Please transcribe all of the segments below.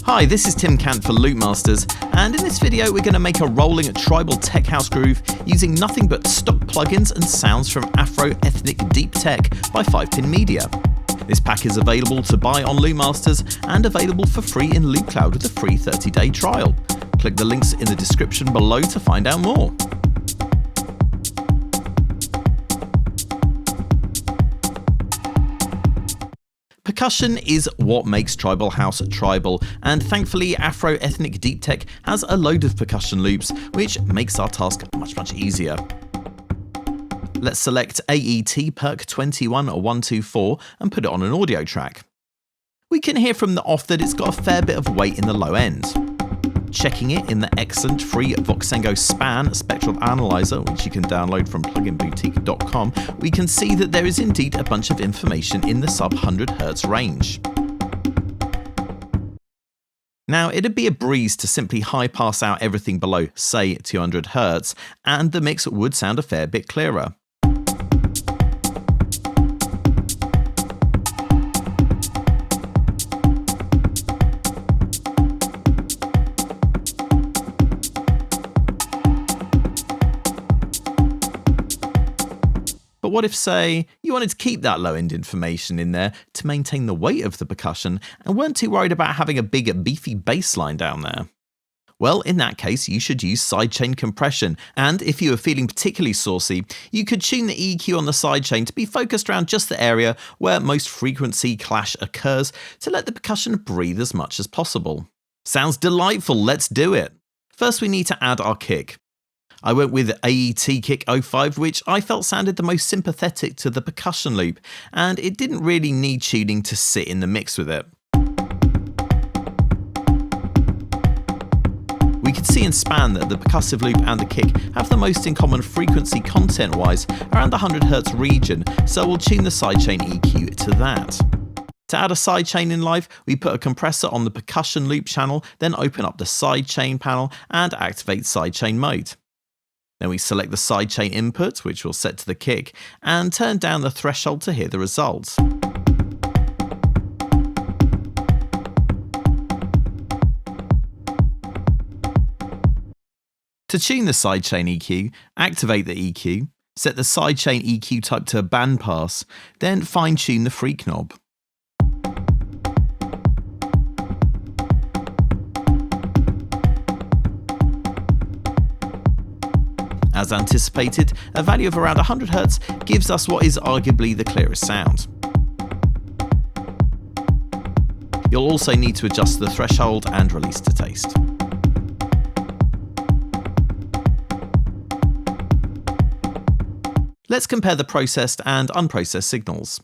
Hi, this is Tim Cant for Loopmasters, and in this video we're going to make a rolling tribal tech house groove using nothing but stock plugins and sounds from Afro Ethnic Deep Tech by 5pin Media. This pack is available to buy on Loopmasters and available for free in Loopcloud with a free 30-day trial. Click the links in the description below to find out more. Percussion is what makes tribal house tribal, and thankfully Afro Ethnic Deep Tech has a load of percussion loops, which makes our task much easier. Let's select AET Perc 21124 and put it on an audio track. We can hear from the off that it's got a fair bit of weight in the low end. Checking it in the excellent free Voxengo Span spectral analyzer, which you can download from pluginboutique.com, we can see that there is indeed a bunch of information in the sub 100 Hz range. Now, it'd be a breeze to simply high pass out everything below, say, 200 Hz, and the mix would sound a fair bit clearer. But what if, say, you wanted to keep that low-end information in there to maintain the weight of the percussion and weren't too worried about having a big beefy bass line down there? Well, in that case, you should use sidechain compression, and if you are feeling particularly saucy, you could tune the EQ on the sidechain to be focused around just the area where most frequency clash occurs to let the percussion breathe as much as possible. Sounds delightful, let's do it! First we need to add our kick. I went with AET Kick 05, which I felt sounded the most sympathetic to the percussion loop, and it didn't really need tuning to sit in the mix with it. We could see in Span that the percussive loop and the kick have the most in common frequency content-wise around the 100 Hz region, so we'll tune the sidechain EQ to that. To add a sidechain in live, we put a compressor on the percussion loop channel, then open up the sidechain panel and activate sidechain mode. Then we select the sidechain input, which we'll set to the kick, and turn down the threshold to hear the results. To tune the sidechain EQ, activate the EQ, set the sidechain EQ type to bandpass, then fine-tune the freak knob. As anticipated, a value of around 100 Hz gives us what is arguably the clearest sound. You'll also need to adjust the threshold and release to taste. Let's compare the processed and unprocessed signals.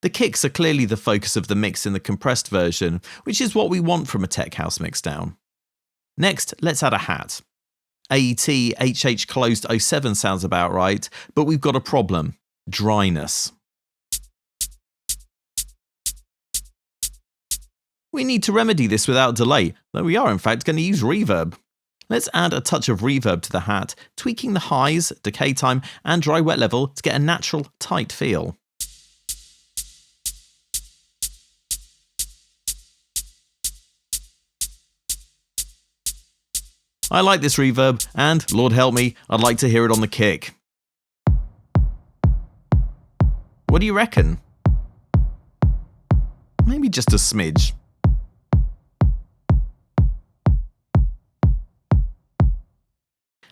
The kicks are clearly the focus of the mix in the compressed version, which is what we want from a tech house mixdown. Next, let's add a hat. AET HH closed 07 sounds about right, but we've got a problem: dryness. We need to remedy this without delay, though we are in fact going to use reverb. Let's add a touch of reverb to the hat, tweaking the highs, decay time, and dry wet level to get a natural, tight feel. I like this reverb, and, Lord help me, I'd like to hear it on the kick. What do you reckon? Maybe just a smidge.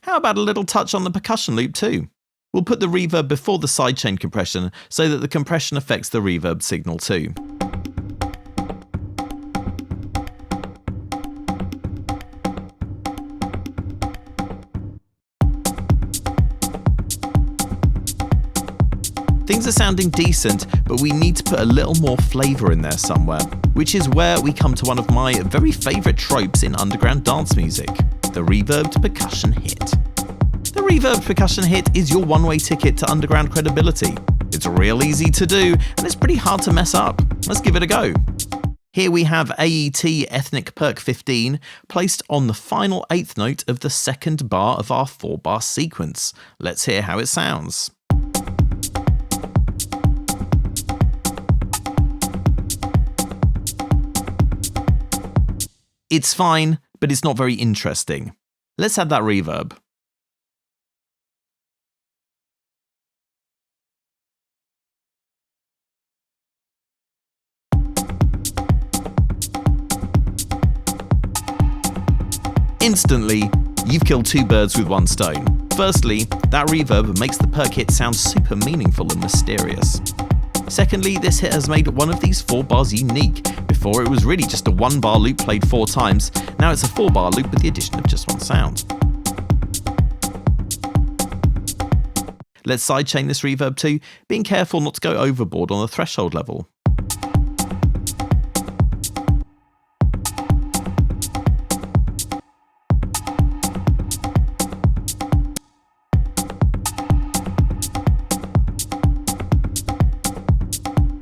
How about a little touch on the percussion loop too? We'll put the reverb before the sidechain compression so that the compression affects the reverb signal too. Things are sounding decent, but we need to put a little more flavour in there somewhere, which is where we come to one of my very favourite tropes in underground dance music, the reverbed percussion hit. The reverbed percussion hit is your one-way ticket to underground credibility. It's real easy to do, and it's pretty hard to mess up. Let's give it a go. Here we have AET Ethnic Perc 15 placed on the final 8th note of the second bar of our 4-bar sequence. Let's hear how it sounds. It's fine, but it's not very interesting. Let's add that reverb. Instantly, you've killed two birds with one stone. Firstly, that reverb makes the perk hit sound super meaningful and mysterious. Secondly, this hit has made one of these 4 bars unique. Before, it was really just a 1-bar loop played 4 times. Now it's a 4-bar loop with the addition of just one sound. Let's sidechain this reverb too, being careful not to go overboard on the threshold level.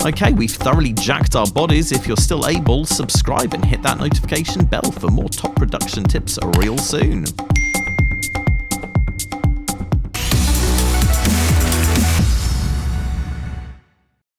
Okay, we've thoroughly jacked our bodies. If you're still able, subscribe and hit that notification bell for more top production tips real soon.